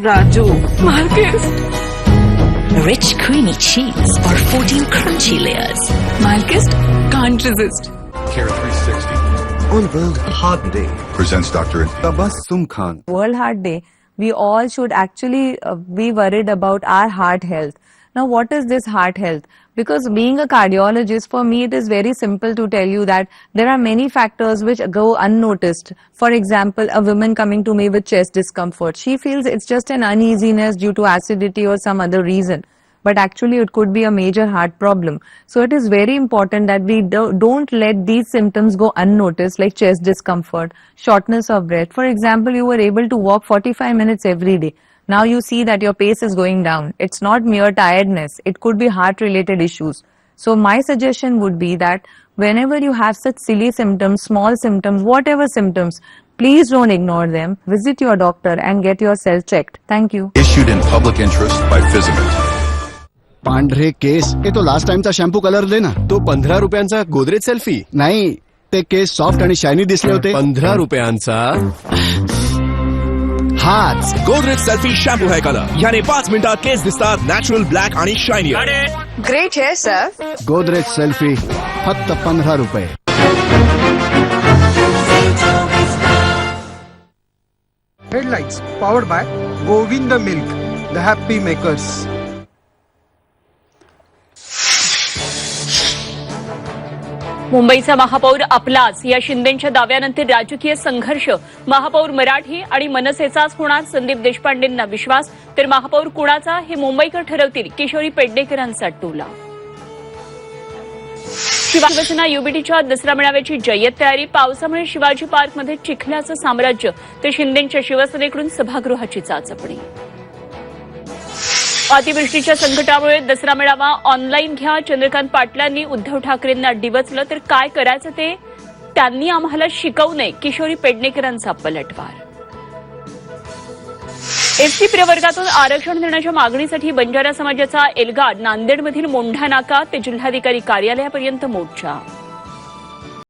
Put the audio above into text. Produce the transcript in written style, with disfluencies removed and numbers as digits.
Raju. Malkist. Rich creamy cheese or 14 crunchy layers. Malkist. Can't resist. Care 360 On World Heart Day, presents Dr. Tabassum Khan. World Heart Day, we all should actually be worried about our heart health. Now, what is this heart health? Because being a cardiologist, for me, it is very simple to tell you that there are many factors which go unnoticed. For example, a woman coming to me with chest discomfort, she feels it's just an uneasiness due to acidity or some other reason. But actually, it could be a major heart problem. So it is very important that we don't let these symptoms go unnoticed, like chest discomfort, shortness of breath. For example, you were able to walk 45 minutes every day. Now you see that your pace is going down. It's not mere tiredness. It could be heart-related issues. So my suggestion would be that whenever you have such silly symptoms, small symptoms, whatever symptoms, please don't ignore them. Visit your doctor and get yourself checked. Thank you. Issued in public interest by Fizimit. पांढरे केस हे तो last टाइमचा shampoo colour दे ना. तो 15 रुपयांचा Godrej selfie नाही, ते केस soft आणि shiny दिसले होते. 15 रुपयांचा हाच गोदरेज सेल्फी शॅम्पू है कलर. याने 5 मिनिटात केस दिसतात नॅचरल ब्लॅक आणि shiny. Great hair, sir. Godrej selfie फक्त 15 रुपये. Headlights powered by Govinda Milk, the happy makers. मुंबईचा महापौर आपलाच या शिंदेंच्या दाव्यानंतर राजकीय संघर्ष. महापौर मराठी आणि मनसेचाच होणार, संदीप देशपांडेंना विश्वास. तर महापौर कुणाचा हे मुंबईकर ठरवतील, किशोरी पेडणेकरांचा टोला. शिवसेना युबीटीच्या दसरा मेळाव्याची जय्यत तयारी. पावसामुळे शिवाजी पार्कमध्ये चिखल्याचं साम्राज्य, तर शिंदेंच्या शिवसेनेकडून सभागृहाची चाचपणी. अतिवृष्टीच्या संकटामुळे दसरा मेळावा ऑनलाईन घ्या. चंद्रकांत पाटलांनी उद्धव ठाकरेंना डिवचलं, तर काय करायचं ते त्यांनी आम्हाला शिकवू नये, किशोरी पेडणेकरांचा पलटवार. एसटी प्रवर्गातून आरक्षण देण्याच्या मागणीसाठी बंजारा समाजाचा एल्गार. नांदेडमधील मोंढा नाका ते जिल्हाधिकारी कार्यालयापर्यंत मोर्चा.